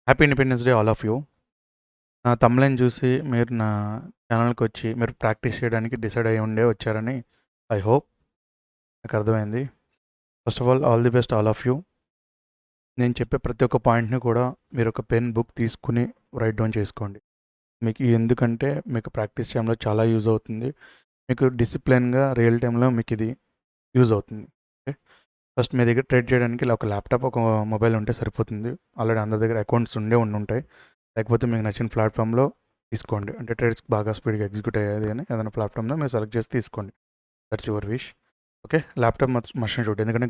Happy independence day all of you. నా తమ్ముళ్ళని చూసి మీరు నా ఛానల్‌కొచ్చి మీరు ప్రాక్టీస్ చేయడానికి డిసైడ్ అయ్యి ఉండే వచ్చారని ఐ హోప్. నాకు అర్థమైంది. First of all the best all of you. నేను చెప్పే ప్రతి ఒక్క పాయింట్‌ని కూడా మీరు ఒక పెన్, బుక్ తీసుకొని రైట్ డౌన్ చేసుకోండి. మీకు ఎందుకంటే మీకు ప్రాక్టీస్ టైమ్‌లో చాలా యూజ్ అవుతుంది. మీకు డిసిప్లిన్‌గా రియల్ టైమ్‌లో మీకు ఇది యూజ్ అవుతుంది. ఓకే. ఫస్ట్ మీ దగ్గర ట్రేడ్ చేయడానికి ఇలా ఒక ల్యాప్‌టాప్, ఒక మొబైల్ ఉంటే సరిపోతుంది. ఆల్రెడీ అందరి దగ్గర అకౌంట్స్ ఉండుంటాయి. లేకపోతే మీకు నచ్చిన ప్లాట్‌ఫామ్‌లో తీసుకోండి. అంటే ట్రేడ్స్ బాగా స్పీడ్‌గా ఎగ్జిక్యూట్ అయ్యేది అని ఏదైనా ప్లాట్‌ఫామ్‌లో మీరు సెలెక్ట్ చేసి తీసుకోండి. That's your wish. Okay. Laptop must and should. ఎందుకంటే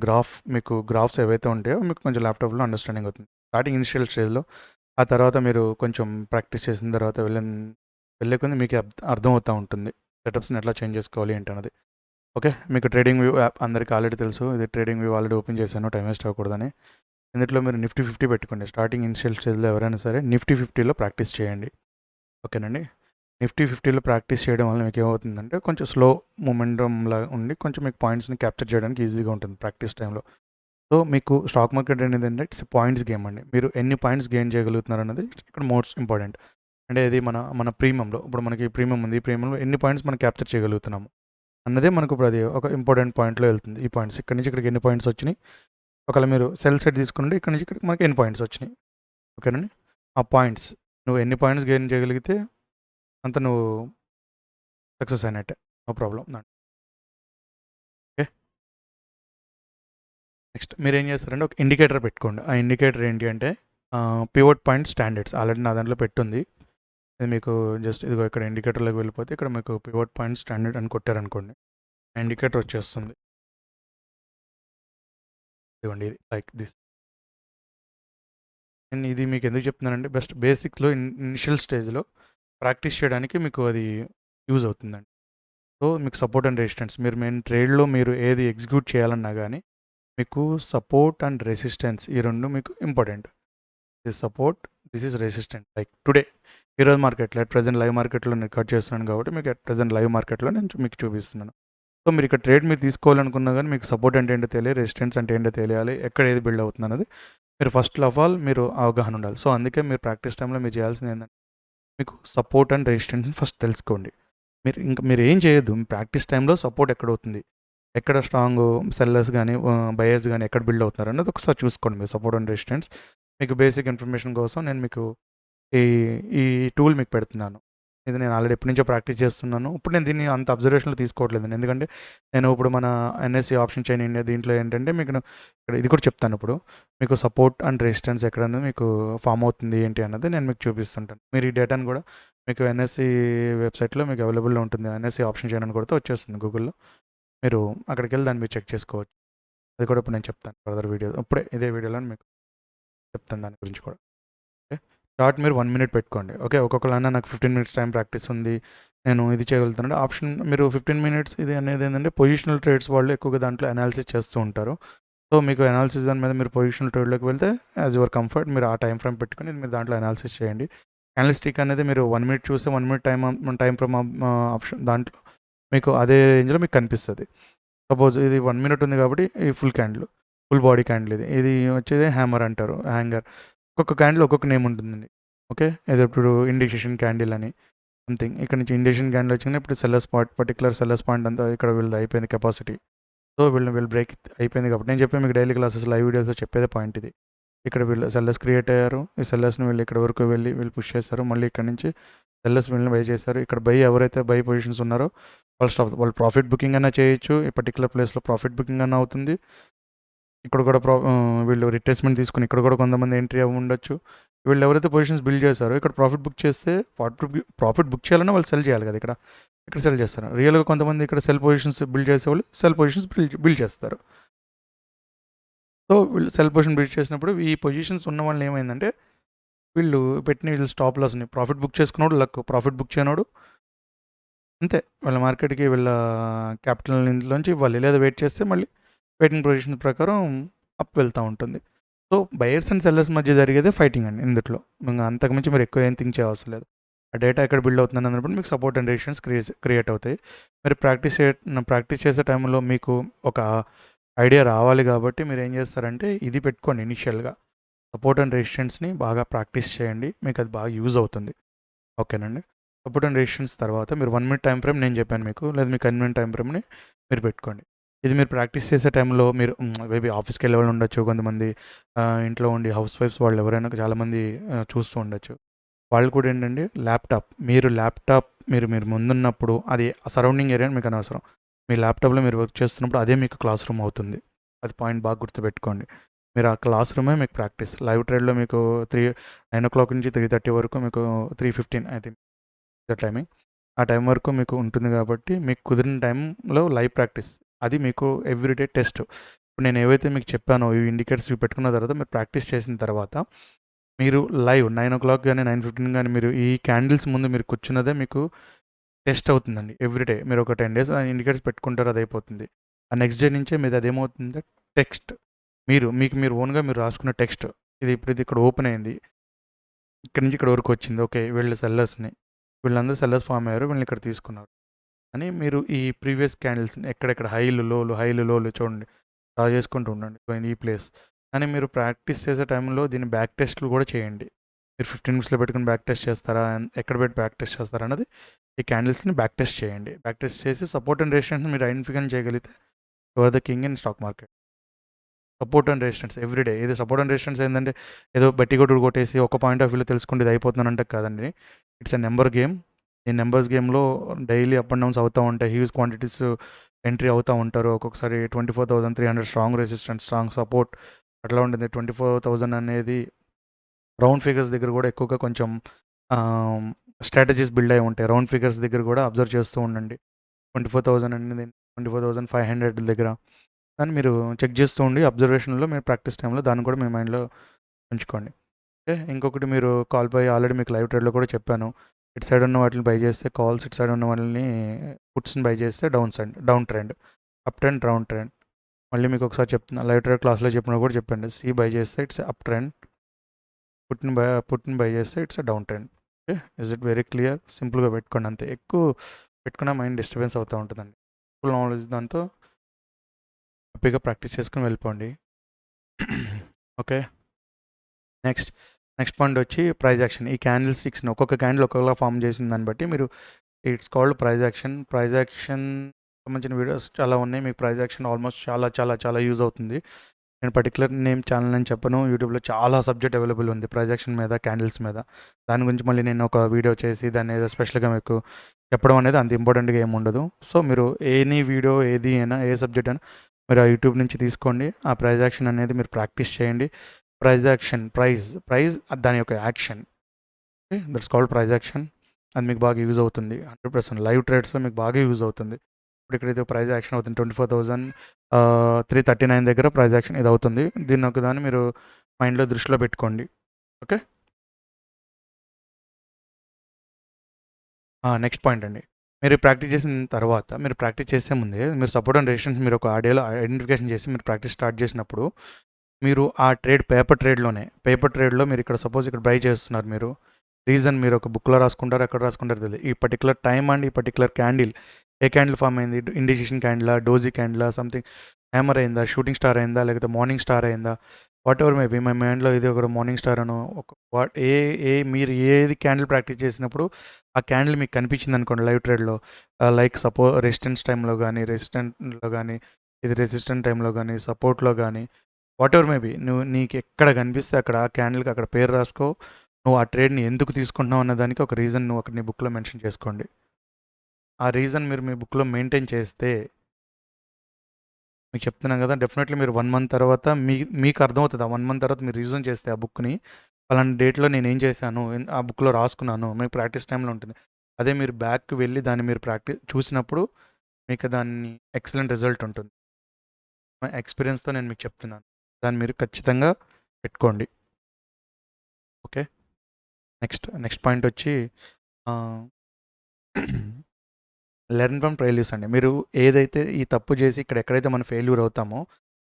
మీకు గ్రాఫ్స్ ఏవైతే ఉంటాయో మీకు కొంచెం ల్యాప్‌టాప్‌లో అండర్‌స్టాండింగ్ అవుతుంది. స్టార్టింగ్ ఇనిషియల్ స్టేజ్‌లో. ఆ తర్వాత మీరు కొంచెం ప్రాక్టీస్ చేసిన తర్వాత వెళ్ళే కొద్దీ మీకు అర్థమవుతా ఉంటుంది. సెటప్స్‌ని ఎట్లా చేంజ్ చేసుకోవాలి ఏంటన్నది. ఓకే. మీకు ట్రేడింగ్ వ్యూ యాప్ అందరికీ ఆల్రెడీ తెలుసు. ఇది ట్రేడింగ్ వ్యూ ఆల్రెడీ ఓపెన్ చేశాను టైం వేస్ట్ అవ్వకూడదని. ఇందులో మీరు నిఫ్టీ 50 పెట్టుకోండి. స్టార్టింగ్ ఇనిషియల్ స్టేజ్‌లో ఎవరైనా సరే నిఫ్టీ 50లో ప్రాక్టీస్ చేయండి. ఓకేనండి. నిఫ్టీ 50లో ప్రాక్టీస్ చేయడం వల్ల మీకు ఏమవుతుందంటే కొంచెం స్లో మొమెంటంలా ఉండి కొంచెం మీకు పాయింట్స్‌ని క్యాప్చర్ చేయడానికి ఈజీగా ఉంటుంది ప్రాక్టీస్ టైంలో. సో, మీకు స్టాక్ మార్కెట్ అనేది ఏంటంటే ఇట్స్ పాయింట్స్ గేమ్ అండి. మీరు ఎన్ని పాయింట్స్ గెయిన్ చేయగలుగుతున్నారు అన్నది ఇక్కడ మోస్ట్ ఇంపార్టెంట్. అంటే ఇది మన ప్రీమియంలో ఇప్పుడు మనకి ప్రీమియం ఉంది. ఈ ప్రీమియంలో ఎన్ని పాయింట్స్ మనం క్యాప్చర్ చేయగలుగుతున్నాము అన్నదే మనకు ఇప్పుడు అది ఒక ఇంపార్టెంట్ పాయింట్‌లో వెళ్తుంది. ఈ పాయింట్స్ ఇక్కడి నుంచి ఇక్కడికి ఎన్ని పాయింట్స్ వచ్చినాయి. ఒకవేళ మీరు సెల్ సైడ్ తీసుకుంటే ఇక్కడి నుంచి ఇక్కడికి మనకి ఎన్ని పాయింట్స్ వచ్చినాయి. ఓకేనండి. ఆ పాయింట్స్ నువ్వు ఎన్ని పాయింట్స్ గెయిన్ చేయగలిగితే అంత నువ్వు సక్సెస్ అయినట్టే. No problem. ఓకే. నెక్స్ట్ మీరేం చేస్తారంటే ఒక ఇండికేటర్ పెట్టుకోండి. ఆ ఇండికేటర్ ఏంటి అంటే పివట్ పాయింట్ స్టాండర్డ్స్ ఆల్రెడీ నా దాంట్లో పెట్టుంది. ఇది మీకు జస్ట్ ఇదిగో ఇక్కడ ఇండికేటర్‌లోకి వెళ్ళిపోతే ఇక్కడ మీకు పివట్ పాయింట్ స్టాండర్డ్ అని కొట్టారనుకోండి. ఆ ఇండికేటర్ వచ్చేస్తుంది. ఇదిగోండి ఇది లైక్ దిస్. నేను ఇది మీకు ఎందుకు చెప్తున్నానంటే బేసిక్‌లో ఇనిషియల్ స్టేజ్‌లో ప్రాక్టీస్ చేయడానికి మీకు అది యూజ్ అవుతుందండి. సో, మీకు సపోర్ట్ అండ్ రెసిస్టెన్స్ మీరు మెయిన్ ట్రేడ్‌లో మీరు ఏది ఎగ్జిక్యూట్ చేయాలన్నా గానీ, మీకు సపోర్ట్ అండ్ రెసిస్టెన్స్ ఈ 2 మీకు important. This support, this is resistant. Like today ఈరోజు మార్కెట్‌లో అట్ ప్రెజెంట్ లైవ్ మార్కెట్‌లో నేను రికార్డ్ చేస్తున్నాను కాబట్టి మీకు అట్ ప్రెజెంట్ లైవ్ మార్కెట్‌లో నేను మీకు చూపిస్తున్నాను. సో, మీరు ఇక్కడ ట్రేడ్ మీరు తీసుకోవాలనుకున్నా గానీ మీకు సపోర్ట్ అంటే ఏంటో తెలియాలి, రెసిస్టెన్స్ అంటే ఏంటో తెలియాలి, ఎక్కడ ఏది బిల్డ్ అవుతుందన్నది మీరు ఫస్ట్ ఆఫ్ ఆల్ మీరు అవగాహన ఉండాలి. సో, అందుకే మీరు ప్రాక్టీస్ టైమ్‌లో మీరు చేయాల్సింది ఏందంటే మీకు సపోర్ట్ అండ్ రెసిస్టెన్స్‌ని ఫస్ట్ తెలుసుకోండి. మీరు ఏం చేయొద్దు. ప్రాక్టీస్ టైమ్‌లో సపోర్ట్ ఎక్కడవుతుంది, ఎక్కడ స్ట్రాంగు సెల్లర్స్ గానీ, బయర్స్ గానీ ఎక్కడ బిల్డ్ అవుతున్నారు అన్నది ఒకసారి చూసుకోండి మీరు సపోర్ట్ అండ్ రెసిస్టెన్స్. మీకు బేసిక్ ఇన్ఫర్మేషన్ కోసం నేను మీకు ఈ ఈ టూల్ మీకు పెడుతున్నాను. ఇది నేను ఆల్రెడీ ఎప్పటి నుంచో ప్రాక్టీస్ చేస్తున్నాను. ఇప్పుడు నేను దీన్ని అంత అబ్జర్వేషన్‌లో తీసుకోవట్లేదు. ఎందుకంటే నేను ఇప్పుడు మన ఎన్ఎస్‌సి ఆప్షన్ చైన్ ఇండియా దీంట్లో ఏంటంటే మీకు ఇక్కడ ఇది కూడా చెప్తాను ఇప్పుడు. మీకు సపోర్ట్ అండ్ రెసిస్టెన్స్ ఎక్కడనేది మీకు ఫార్మ్ అవుతుంది ఏంటి అన్నది నేను మీకు చూపిస్తుంటాను. మీరు ఈ డేటాను కూడా మీకు ఎన్ఎస్‌సి వెబ్‌సైట్‌లో మీకు అవైలబుల్‌లో ఉంటుంది. ఎన్ఎస్‌సి ఆప్షన్ చైన్ అని కొడితే వచ్చేస్తుంది గూగుల్‌లో. మీరు అక్కడికెళ్ళి దాన్ని మీరు చెక్ చేసుకోవచ్చు. అది కూడా ఇప్పుడు నేను చెప్తాను ఫర్దర్ వీడియో. ఇప్పుడే ఇదే వీడియోలో మీకు చెప్తాను దాని గురించి కూడా. ఓకే. చార్ట్ మీరు 1 మినిట్ పెట్టుకోండి. ఓకే. ఒక్కొక్కళ్ళన్నా నాకు 15 మినిట్స్ టైం ప్రాక్టీస్ ఉంది. నేను ఇది చేయగలుగుతానంటే ఆప్షన్ మీరు 15 మినిట్స్ ఇది అనేది ఏంటంటే పొజిషనల్ ట్రేడ్స్ వాళ్ళు ఎక్కువగా దాంట్లో అనాలిసిస్ చేస్తూ ఉంటారు. సో, మీకు అనాలిసిస్ దాని మీద మీరు పొజిషనల్ ట్రేడ్‌లోకి వెళ్తే యాజ్ యువర్ కంఫర్ట్ మీరు ఆ టైమ్ ఫ్రేమ్ పెట్టుకొని మీరు దాంట్లో అనాలిసిస్ చేయండి. క్యాండిల్‌స్టిక్ అనేది మీరు 1 మినిట్ చూస్తే 1 మినిట్ టైమ్ ఫ్రేమ్ ఆప్షన్ దాంట్లో మీకు అదే రేంజ్‌లో మీకు కనిపిస్తది. సపోజ్ ఇది 1 మినిట్ ఉంది కాబట్టి ఈ ఫుల్ బాడీ క్యాండిల్ ఇది. ఇది వచ్చేది హ్యామర్ అంటారు. హ్యాంగర్. ఒక్కొక్క క్యాండిల్ ఒక్కొక్క నేమ్ ఉంటుందండి. ఓకే. ఇది ఇప్పుడు ఇండికేషన్ క్యాండిల్ అని సంథింగ్. ఇక్కడ నుంచి ఇండికేషన్ క్యాండిల్ వచ్చింది. ఇప్పుడు పర్టిక్యులర్ సెల్లర్స్ పాయింట్ అంతా ఇక్కడ వీళ్ళది అయిపోయింది కెపాసిటీ. సో, వీళ్ళు బ్రేక్ అయిపోయింది కాబట్టి నేను చెప్పే మీకు డైలీ క్లాసెస్ లైవ్ వీడియోస్‌లో చెప్పేదే పాయింట్ ఇది. ఇక్కడ వీళ్ళు సెల్లర్స్ క్రియేట్ అయ్యారు. ఈ సెల్లర్స్‌ని వీళ్ళు ఇక్కడ వరకు వీళ్ళు పుష్ చేస్తారు. మళ్ళీ ఇక్కడ నుంచి సెల్లర్స్ వీళ్ళని బై చేశారు. ఇక్కడ ఎవరైతే బై పొజిషన్స్ ఉన్నారో వాళ్ళు ప్రాఫిట్ బుకింగ్ అన్నా చేయొచ్చు. ఈ పర్టిక్యులర్ ప్లేస్‌లో ప్రాఫిట్ బుకింగ్ అన్నా అవుతుంది. ఇక్కడ కూడా వీళ్ళు రిట్రేస్మెంట్ తీసుకొని ఇక్కడ కూడా కొంతమంది ఎంట్రీ అవ్వి ఉండొచ్చు. వీళ్ళు ఎవరైతే పొజిషన్స్ బిల్డ్ చేశారో ఇక్కడ ప్రాఫిట్ బుక్ చేస్తే ప్రాఫిట్ బుక్ చేయాలన్నా వాళ్ళు సెల్ చేయాలి కదా! ఇక్కడ సెల్ చేస్తారు. రియల్‌గా కొంతమంది ఇక్కడ సెల్ పొజిషన్స్ బిల్డ్ చేసేవాళ్ళు సెల్ పొజిషన్స్ బిల్డ్ చేస్తారు. సో, వీళ్ళు సెల్ పొజిషన్ బిల్డ్ చేసినప్పుడు ఈ పొజిషన్స్ ఉన్న వాళ్ళు ఏమైందంటే వీళ్ళు స్టాప్ లాస్‌ని ప్రాఫిట్ బుక్ చేసుకున్నోడు లక్. ప్రాఫిట్ బుక్ చేయనోడు అంతే. వాళ్ళ మార్కెట్‌కి వీళ్ళ క్యాపిటల్ ఇందులోంచి ఇవ్వాలి. లేదా వెయిట్ చేస్తే మళ్ళీ వెయిటింగ్ పొజిషన్ ప్రకారం అప్ వెళ్తా ఉంటుంది. సో, బయర్స్ అండ్ సెల్లర్స్ మధ్య జరిగేదే ఫైటింగ్ అండి ఇందుట్లో. అంతకుమించి మీరు ఎక్కువ ఏం థింక్ చేయవసరం లేదు. ఆ డేటా ఎక్కడ బిల్డ్ అవుతుందని అన్నప్పుడు మీకు సపోర్ట్ అండ్ రెసిస్టెన్స్ క్రియేట్ అవుతాయి. మీరు ప్రాక్టీస్ చేసే టైంలో మీకు ఒక ఐడియా రావాలి కాబట్టి మీరేం చేస్తారంటే ఇది పెట్టుకోండి ఇనిషియల్‌గా. సపోర్ట్ అండ్ రెసిస్టెన్స్‌ని బాగా ప్రాక్టీస్ చేయండి. మీకది బాగా యూజ్ అవుతుంది. ఓకేనండి. సపోర్ట్ అండ్ రెసిస్టెన్స్ తర్వాత మీరు 1 మినిట్ టైమ్ ఫ్రేమ్ నేను చెప్పాను మీకు. లేదా మీ కన్వీనియంట్ టైమ్ ఫ్రేమ్‌ని మీరు పెట్టుకోండి. ఇది మీరు ప్రాక్టీస్ చేసే టైంలో మీరు మేబీ ఆఫీస్‌కెళ్ళేవాళ్ళు ఉండొచ్చు. కొంతమంది ఇంట్లో ఉండి హౌస్ వైఫ్స్ వాళ్ళు ఎవరైనా చాలామంది చూస్తూ ఉండొచ్చు. వాళ్ళు కూడా ఏంటంటే ల్యాప్‌టాప్ మీరు మీరు ముందున్నప్పుడు అది ఆ సరౌండింగ్ ఏరియా మీకు అనవసరం. మీ ల్యాప్‌టాప్‌లో మీరు వర్క్ చేస్తున్నప్పుడు అదే మీకు క్లాస్ రూమ్ అవుతుంది. అది పాయింట్ బాగా గుర్తుపెట్టుకోండి. మీరు ఆ క్లాస్ రూమే మీకు ప్రాక్టీస్. లైవ్ ట్రేడ్‌లో మీకు 9:00 నుంచి 3:30 వరకు మీకు 3:15 ఐ థింక్ ద టైమింగ్. ఆ టైం వరకు మీకు ఉంటుంది కాబట్టి మీకు కుదిరిన టైంలో లైవ్ ప్రాక్టీస్. అది మీకు ఎవ్రీడే టెస్ట్. ఇప్పుడు నేను ఏవైతే మీకు చెప్పానో ఈ ఇండికేటర్స్ ఇవి పెట్టుకున్న తర్వాత మీరు ప్రాక్టీస్ చేసిన తర్వాత మీరు లైవ్ 9:00 గాని, 9:15 గాని మీరు ఈ క్యాండిల్స్ ముందు మీరు కూర్చున్నదే మీకు టెస్ట్ అవుతుందండి ఎవ్రీడే. మీరు ఒక 10 డేస్ ఆ ఇండికేటర్స్ పెట్టుకుంటారు అదయిపోతుంది. ఆ నెక్స్ట్ డే నుంచే మీది అదేమవుతుందంటే టెక్స్ట్. మీకు మీరు ఓన్‌గా మీరు రాసుకున్న టెక్స్ట్. ఇది ఇక్కడ ఓపెన్ అయింది. ఇక్కడి నుంచి ఇక్కడ వరకు వచ్చింది. ఓకే. వీళ్ళు సెల్లర్స్‌ని. వీళ్ళందరూ సెల్లర్స్ ఫార్మ్ అయ్యారు. వీళ్ళని ఇక్కడ తీసుకున్నారు. అని మీరు ఈ ప్రీవియస్ క్యాండిల్స్‌ని ఎక్కడెక్కడ హైలు, లోలు చూడండి. డ్రా చేసుకుంటూ ఉండండి. ఈ ప్లేస్. కానీ మీరు ప్రాక్టీస్ చేసే టైంలో దీన్ని బ్యాక్ టెస్ట్‌లు కూడా చేయండి. మీరు 15 మినిట్స్‌లో పెట్టుకొని బ్యాక్ టెస్ట్ చేస్తారా? ఎక్కడ పెట్టి బ్యాక్ టెస్ట్ చేస్తారా? అన్నది ఈ క్యాండిల్స్‌ని బ్యాక్ టెస్ట్ చేయండి. బ్యాక్ టెస్ట్ చేసి సపోర్ట్ అండ్ రెసిస్టెన్స్‌ని మీరు ఐడెంటిఫై చేయగలిగితే you are the king in stock market. Support and resistance everyday. ఇది సపోర్ట్ అండ్ రెసిస్టెన్స్ ఏందంటే ఏదో బట్టి కొట్టుడు కొట్టేసి ఒక పాయింట్ ఆఫ్ వ్యూలో తెలుసుకుంటే ఇది అయిపోతుందంటే కాదండి. It's a number game. ఈ నంబర్స్ గేమ్‌లో డైలీ అప్ అండ్ డౌన్స్ అవుతా ఉంటాయి. హ్యూజ్ క్వాంటిటీస్ ఎంట్రీ అవుతా ఉంటారు. ఒక్కొక్కసారి 24,300 స్ట్రాంగ్ రెసిస్టెన్స్, స్ట్రాంగ్ సపోర్ట్ అట్లా ఉంటుంది. 24,000 అనేది రౌండ్ ఫిగర్స్ దగ్గర కూడా ఎక్కువగా కొంచెం ఆహ్, స్ట్రాటజీస్ బిల్డ్ అయ్యి ఉంటాయి. రౌండ్ ఫిగర్స్ దగ్గర కూడా అబ్జర్వ్ చేస్తూ ఉండండి. 24,000 అనేది 24,500 దగ్గర అని మీరు చెక్ చేస్తూ ఉండి అబ్జర్వేషన్‌లో మీరు ప్రాక్టీస్ టైమ్‌లో దాన్ని కూడా మీ మైండ్‌లో ఉంచుకోండి. ఓకే. ఇంకొకటి మీరు కాల్ బై ఆల్రెడీ మీకు లైవ్ ట్రేడ్‌లో కూడా చెప్పాను. ఇటు సైడ్ ఉన్న వాటిని బై చేస్తే కాల్స్, ఇటు సైడ్ ఉన్న వాటిని పుట్స్‌ని బై చేస్తే down trend. Up trend, down trend. మళ్ళీ మీకు ఒకసారి చెప్తున్నా లైవ్ ట్రేడ్ క్లాస్‌లో చెప్పినా కూడా చెప్పండి. సి బై చేస్తే ఇట్స్ అప్ ట్రెండ్. పుట్‌ని బై చేస్తే it's down trend. Okay. Is it very clear? సింపుల్‌గా పెట్టుకోండి అంతే. ఎక్కువ పెట్టుకున్న మైండ్ డిస్టర్బెన్స్ అవుతూ ఉంటుందండి. ఫుల్ నాలెడ్జ్ దాంతో హ్యాపీగా ప్రాక్టీస్ చేసుకొని వెళ్ళిపోండి. ఓకే. నెక్స్ట్, నెక్స్ట్ పాయింట్ వచ్చి ప్రైస్ యాక్షన్. ఈ క్యాండిల్ స్టిక్స్‌ని ఒక్కొక్క క్యాండిల్ ఒక్కొక్కలా ఫార్మ్ చేసిన దాన్ని బట్టి మీరు it's called price action. Price action సంబంధించిన వీడియోస్ చాలా ఉన్నాయి. మీకు ప్రైస్ యాక్షన్ ఆల్మోస్ట్ చాలా చాలా చాలా యూజ్ అవుతుంది. నేను పర్టిక్యులర్ నేమ్ ఛానల్ అని చెప్పను. యూట్యూబ్‌లో చాలా సబ్జెక్ట్ అవైలబుల్ ఉంది ప్రైస్ యాక్షన్ మీద, క్యాండిల్స్ మీద. దాని గురించి మళ్ళీ నేను ఒక వీడియో చేసి దాన్ని ఏదో స్పెషల్‌గా మీకు చెప్పడం అనేది అంత ఇంపార్టెంట్‌గా ఏమి ఉండదు. సో, మీరు ఎనీ వీడియో ఏది అయినా ఏ సబ్జెక్ట్ అయినా మీరు ఆ యూట్యూబ్ నుంచి తీసుకోండి. ఆ ప్రైస్ యాక్షన్ అనేది మీరు ప్రాక్టీస్ చేయండి. ప్రైస్ యాక్షన్ ప్రైజ్ దాని యొక్క action. Okay. That's called price action. అది మీకు బాగా యూజ్ అవుతుంది. 100% లైవ్ ట్రేడ్స్‌లో మీకు బాగా యూజ్ అవుతుంది. ఇప్పుడు ఇక్కడైతే ప్రైస్ యాక్షన్ అవుతుంది. 24,339 దగ్గర ప్రైస్ యాక్షన్ ఇది అవుతుంది. దీన్ని ఒకదాన్ని మీరు మైండ్‌లో దృష్టిలో పెట్టుకోండి. ఓకే. నెక్స్ట్ పాయింట్ అండి. మీరు ప్రాక్టీస్ చేసిన తర్వాత మీరు ప్రాక్టీస్ చేసే ముందే మీరు సపోర్ట్ అండ్ రెసిస్టెన్స్ మీరు ఒక ఆడియోలో ఐడెంటిఫికేషన్ చేసి మీరు ప్రాక్టీస్ స్టార్ట్ చేసినప్పుడు మీరు ఆ ట్రేడ్ పేపర్ ట్రేడ్‌లో మీరు ఇక్కడ సపోజ్ ఇక్కడ బై చేస్తున్నారు మీరు. రీజన్ మీరు ఒక బుక్‌లో రాసుకుంటారో, ఎక్కడ రాసుకుంటారో తెలీదు. ఈ పర్టిక్యులర్ టైమ్ అండ్ ఈ పర్టిక్యులర్ క్యాండిల్ ఏ క్యాండిల్ ఫార్మ్ అయింది? ఇండికేషన్ క్యాండిలా? డోజీ క్యాండిలా? సంథింగ్ హ్యామర్ అయిందా? షూటింగ్ స్టార్ అయిందా? లేకపోతే మార్నింగ్ స్టార్ అయిందా? వాటెవర్ మేబీ మై మైండ్‌లో ఇది ఒకటి మార్నింగ్ స్టార్ అనో ఒక ఏ ఏ మీరు ఏది క్యాండిల్ ప్రాక్టీస్ చేసినప్పుడు ఆ క్యాండిల్ మీకు కనిపించిందనుకోండి లైవ్ ట్రేడ్‌లో లైక్ రెసిస్టెన్స్ టైమ్‌లో గానీ, రెసిస్టెంట్‌లో గానీ, ఇది రెసిస్టెంట్ టైమ్‌లో గానీ, సపోర్ట్‌లో గానీ వాటెవర్ మేబీ నీకు ఎక్కడ కనిపిస్తే అక్కడ ఆ క్యాండిల్‌కి అక్కడ పేరు రాసుకో. నువ్వు ఆ ట్రేడ్‌ని ఎందుకు తీసుకుంటున్నావు అన్న దానికి ఒక రీజన్ నువ్వు అక్కడ నీ బుక్‌లో మెన్షన్ చేసుకోండి. ఆ రీజన్ మీరు మీ బుక్‌లో మెయింటైన్ చేస్తే మీకు చెప్తున్నాను కదా! డెఫినెట్‌లీ మీరు 1 మంత్ తర్వాత మీకు అర్థమవుతది. ఆ 1 మంత్ తర్వాత మీరు రివిజన్ చేస్తే ఆ బుక్‌ని పలానా డేట్‌లో నేనేం చేశాను, ఆ బుక్‌లో రాసుకున్నాను. మీకు ప్రాక్టీస్ టైమ్‌లో ఉంటుంది. అదే మీరు బ్యాక్‌కి వెళ్లి దాన్ని మీరు చూసినప్పుడు మీకు దాన్ని ఎక్సలెంట్ రిజల్ట్ ఉంటుంది. మై ఎక్స్‌పీరియన్స్‌తో నేను మీకు చెప్తున్నాను. దాన్ని మీరు ఖచ్చితంగా పెట్టుకోండి. ఓకే. నెక్స్ట్ పాయింట్ వచ్చి ఆహ్, లెర్న్ ఫ్రమ్ ఫెయిల్యూర్స్ అండి. మీరు ఏదైతే ఈ తప్పు చేసి ఇక్కడ ఎక్కడైతే మనం ఫెయిల్యూర్ అవుతామో,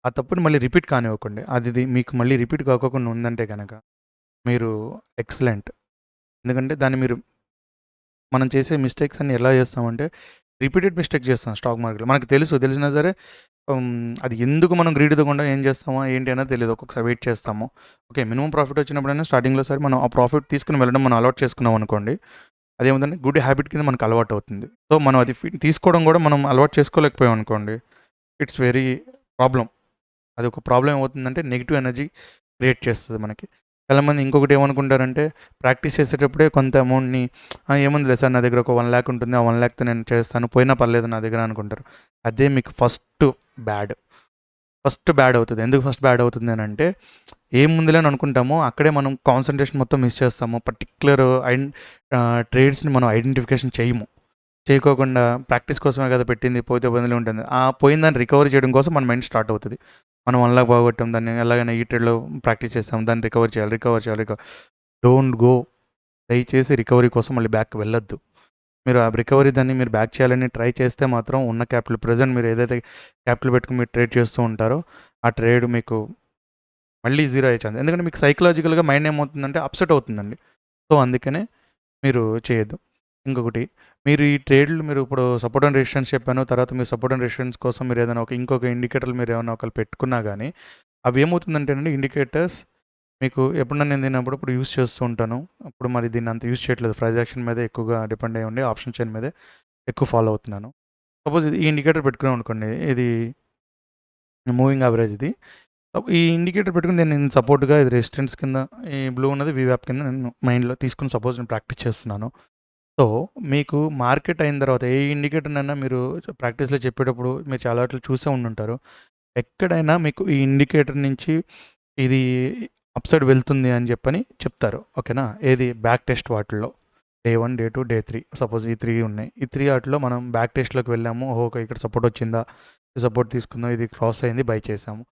ఆ తప్పుని మళ్ళీ రిపీట్ కానివ్వకండి. మీకు మళ్ళీ రిపీట్ కాకోకుండా ఉందంటే గనక మీరు ఎక్సలెంట్. ఎందుకంటే దాన్ని మనం చేసే మిస్టేక్స్ అన్ని ఎలా చేస్తామంటే రిపీటెడ్ మిస్టేక్ చేస్తాం స్టాక్ మార్కెట్‌లో. మనకు తెలిసినా సరే అది ఎందుకు మనం గ్రీడీగా గుండా ఏం చేస్తామో ఏంటి అనేది తెలీదు. ఒక్కొక్కసారి వెయిట్ చేస్తాము. ఓకే. మినిమమ్ ప్రాఫిట్ వచ్చినప్పుడైనా స్టార్టింగ్‌లో సరే మనం ఆ ప్రాఫిట్ తీసుకొని వెళ్ళడం మనం అలవాటు చేసుకున్నాం అనుకోండి. అదేముందంటే గుడ్ హ్యాబిట్ కింద మనకు అలవాటు అవుతుంది. సో, మనం అది తీసుకోవడం కూడా మనం అలవాటు చేసుకోలేకపోయాం అనుకోండి. It's very problem. అదొక ప్రాబ్లమ్ ఏమవుతుందంటే నెగెటివ్ ఎనర్జీ క్రియేట్ చేస్తది మనకి. చాలామంది ఇంకొకటి ఏమనుకుంటారంటే ప్రాక్టీస్ చేసేటప్పుడే కొంత అమౌంట్‌ని ఏముందిలే సార్ నా దగ్గర ఒక 1,00,000 ఉంటుంది. ఆ 1,00,000తో నేను చేస్తాను. పోయినా పర్లేదు నా దగ్గర అనుకుంటారు. అదే మీకు బ్యాడ్. ఫస్ట్ బ్యాడ్ అవుతది. ఎందుకు ఫస్ట్ బ్యాడ్ అవుతుంది అనంటే ఏముందిలే అని అనుకుంటామో అక్కడే మనం కాన్సంట్రేషన్ మొత్తం మిస్ చేస్తాము. పర్టిక్యులర్ ట్రేడ్స్‌ని మనం ఐడెంటిఫికేషన్ చేయము. చేయకోకుండా ప్రాక్టీస్ కోసమే కదా పెట్టింది. పోతే పోయిందిలే ఉంటుంది. ఆ పోయిన దాన్ని రికవరీ చేయడం కోసం మన మైండ్ స్టార్ట్ అవుతది. మనం 1,00,000 పోగొట్టాం. దాన్ని ఎలాగైనా ఈ ట్రేడ్‌లో ప్రాక్టీస్ చేసాం. దాన్ని రికవర్ చేయాలి. Don't go. దయచేసి రికవరీ కోసం మళ్ళీ బ్యాక్‌కి వెళ్ళొద్దు. మీరు ఆ రికవరీ దాన్ని మీరు బ్యాక్ చేయాలని ట్రై చేస్తే మాత్రం ఉన్న క్యాపిటల్ ప్రెజెంట్ మీరు ఏదైతే క్యాపిటల్ పెట్టుకొని మీరు ట్రేడ్ చేస్తూ ఉంటారో ఆ ట్రేడ్ మీకు మళ్ళీ జీరో అయ్యే ఛాన్స్. ఎందుకంటే మీకు సైకలాజికల్‌గా మైండ్ ఏమవుతుందంటే అప్సెట్ అవుతుందండి. సో, అందుకనే మీరు చేయొద్దు. ఇంకొకటి మీరు ఈ ట్రేడ్‌లు మీరు ఇప్పుడు సపోర్ట్ అండ్ రెసిస్టెన్స్ చెప్పాను. తర్వాత మీరు సపోర్ట్ అండ్ రెసిస్టెన్స్ కోసం మీరు ఏదైనా ఇంకొక ఇండికేటర్లు మీరు ఏమైనా ఒకళ్ళు పెట్టుకున్నా గానీ అవి ఏమవుతుందంటేనండి ఇండికేటర్స్ మీకు ఎప్పుడన్నా నేను దీన్ని ఇప్పుడు యూజ్ చేస్తూ ఉంటాను. అప్పుడు మరి దీన్ని అంత యూజ్ చేయట్లేదు. ప్రైస్ యాక్షన్ మీదే ఎక్కువగా డిపెండ్ అయ్యి ఉండి ఆప్షన్ చైన్ మీదే ఎక్కువ ఫాలో అవుతున్నాను. సపోజ్ ఈ ఇండికేటర్ పెట్టుకున్నాం అనుకోండి. ఇది మూవింగ్ యావరేజ్ ఇది. ఈ ఇండికేటర్ పెట్టుకొని నేను సపోర్ట్‌గా ఇది రెసిస్టెన్స్ కింద ఈ బ్లూ ఉన్నది వీవ్యాప్ కింద నేను మైండ్‌లో తీసుకొని సపోజ్ నేను ప్రాక్టీస్ చేస్తున్నాను. సో, మీకు మార్కెట్ అయిన తర్వాత ఏ ఇండికేటర్‌నైనా మీరు ప్రాక్టీస్‌లో చెప్పేటప్పుడు మీరు చాలా వాటిలో చూసే ఉండుంటారు. ఎక్కడైనా మీకు ఈ ఇండికేటర్ నుంచి ఇది అప్‌సైడ్ వెళ్తుంది అని చెప్తారు. ఓకేనా? ఏది బ్యాక్ టెస్ట్ వాటిల్లో. డే 1, డే 2, డే 3 సపోజ్ ఈ 3 ఉన్నాయి. ఈ 3 ఆటిలో మనం బ్యాక్ టెస్ట్‌లోకి వెళ్ళాము. ఓహో! ఓకే. ఇక్కడ సపోర్ట్ వచ్చిందా? ఈ సపోర్ట్ తీసుకుందాం. ఇది క్రాస్ అయింది. బై చేసాము.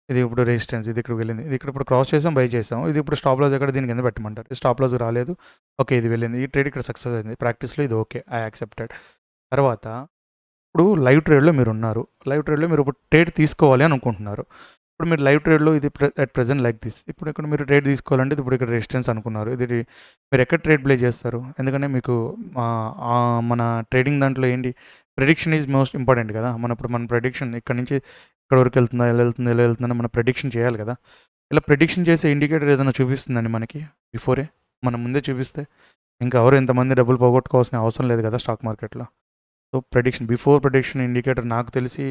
ఇది ఇప్పుడు రెసిస్టెన్స్. ఇది ఇక్కడికి వెళ్ళింది. ఇది ఇక్కడ ఇప్పుడు క్రాస్ చేసాం. బై చేసాం. ఇది ఇప్పుడు స్టాప్ లాస్ ఎక్కడ దీని కింద పెట్టమంటారు. ఈ స్టాప్ లాస్ రాలేదు. ఓకే. ఇది వెళ్ళింది. ఈ ట్రేడ్ ఇక్కడ సక్సెస్ అయింది. ప్రాక్టీస్‌లో ఇది ఓకే. I accepted. తర్వాత ఇప్పుడు లైవ్ ట్రేడ్‌లో మీరున్నారు. లైవ్ ట్రేడ్‌లో మీరు ఇప్పుడు ట్రేడ్ తీసుకోవాలి అని అనుకుంటున్నారు. ఇప్పుడు మీరు లైవ్ ట్రేడ్‌లో ఇది అట్ ప్రెజెంట్ లైక్ దిస్. ఇప్పుడు ఇక్కడ మీరు ట్రేడ్ తీసుకోవాలంటే ఇప్పుడు ఇక్కడ రెసిస్టెన్స్ అనుకున్నారు. ఇది మీరు ఎక్కడ ట్రేడ్ ప్లే చేస్తారు? ఎందుకంటే మీకు మన ట్రేడింగ్ దాంట్లో ఏంటి ప్రిడిక్షన్ ఈజ్ మోస్ట్ ఇంపార్టెంట్ కదా! మన ప్రిడిక్షన్ ఇక్కడి నుంచి ఇక్కడి వరకు వెళ్తుందా? ఎలా వెళ్తుంది? ఎలా వెళ్తుందని మనం ప్రిడిక్షన్ చేయాలి కదా! ఇలా ప్రిడిక్షన్ చేసే ఇండికేటర్ ఏదైనా చూపిస్తుందండి మనకి బిఫోరే? మనం ముందే చూపిస్తే ఇంకా ఎవరు ఇంతమంది డబ్బులు పోగొట్టుకోవాల్సిన అవసరం లేదు కదా స్టాక్ మార్కెట్‌లో. సో, బిఫోర్ ప్రిడిక్షన్ ఇండికేటర్ నాకు తెలిసి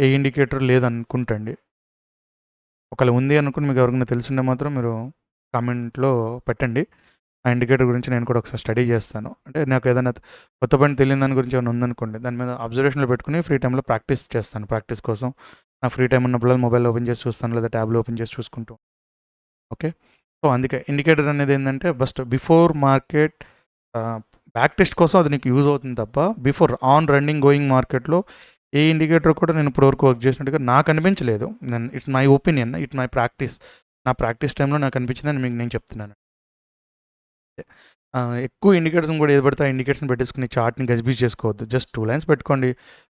ఏ ఇండికేటర్ లేదనుకుంటండి. ఒకవేళ ఉంది అనుకుని మీకు ఎవరికైనా తెలిసుంటే మాత్రం మీరు కామెంట్‌లో పెట్టండి. ఆ ఇండికేటర్ గురించి నేను కూడా ఒకసారి స్టడీ చేస్తాను. అంటే నాకు ఏదైనా కొత్త పని తెలియని దాని గురించి ఏమైనా ఉందనుకోండి, దాని మీద అబ్జర్వేషన్‌లో పెట్టుకొని ఫ్రీ టైమ్‌లో ప్రాక్టీస్ చేస్తాను. ప్రాక్టీస్ కోసం నా ఫ్రీ టైమ్ ఉన్నప్పుడల్లా మొబైల్ ఓపెన్ చేసి చూస్తాను. లేదా ట్యాబ్‌లో ఓపెన్ చేసి చూసుకుంటూ ఓకే. సో, అందుకే ఇండికేటర్ అనేది ఏందంటే బిఫోర్ మార్కెట్ ఆహ్, బ్యాక్ టెస్ట్ కోసం అది నీకు యూజ్ అవుతుంది తప్ప, బిఫోర్ రన్నింగ్ గోయింగ్ మార్కెట్‌లో ఏ ఇండికేటర్ కూడా నేను ఇప్పటివరకు వర్క్ చేసినట్టుగా నాకు అనిపించలేదు. It's my opinion. It's my practice. నా ప్రాక్టీస్ టైమ్‌లో నాకు అనిపించిందని మీకు నేను చెప్తున్నాను. ఎక్కువ ఇండికేటర్స్‌ని కూడా ఏది పడితే ఆ ఇండికేటర్స్‌ని పెట్టేసుకొని చార్ట్‌ని గజిబిజి చేసుకోవద్దు. జస్ట్ 2 లైన్స్ పెట్టుకోండి.